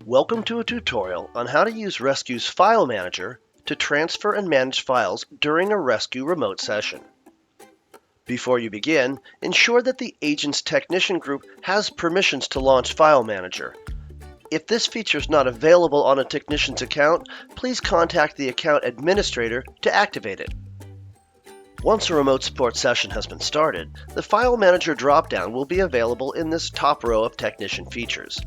Welcome to a tutorial on how to use Rescue's File Manager to transfer and manage files during a Rescue remote session. Before you begin, ensure that the agent's technician group has permissions to launch File Manager. If this feature is not available on a technician's account, please contact the account administrator to activate it. Once a remote support session has been started, the File Manager dropdown will be available in this top row of technician features.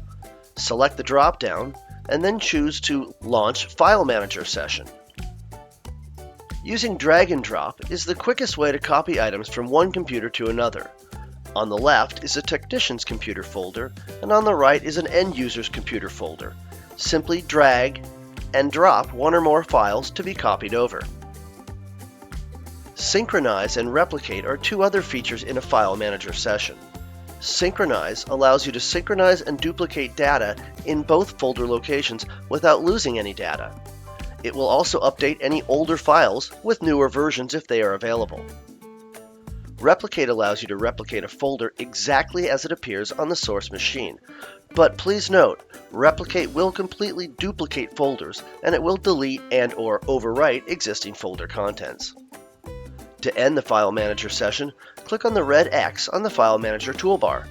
Select the drop-down, and then choose to Launch File Manager Session. Using drag and drop is the quickest way to copy items from one computer to another. On the left is a technician's computer folder, and on the right is an end user's computer folder. Simply drag and drop one or more files to be copied over. Synchronize and Replicate are two other features in a File Manager session. Synchronize allows you to synchronize and duplicate data in both folder locations without losing any data. It will also update any older files with newer versions if they are available. Replicate allows you to replicate a folder exactly as it appears on the source machine. But please note, Replicate will completely duplicate folders, and it will delete and/or overwrite existing folder contents. To end the File Manager session, click on the red X on the File Manager toolbar.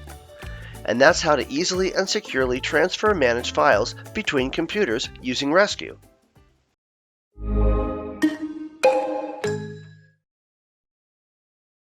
And that's how to easily and securely transfer and manage files between computers using Rescue.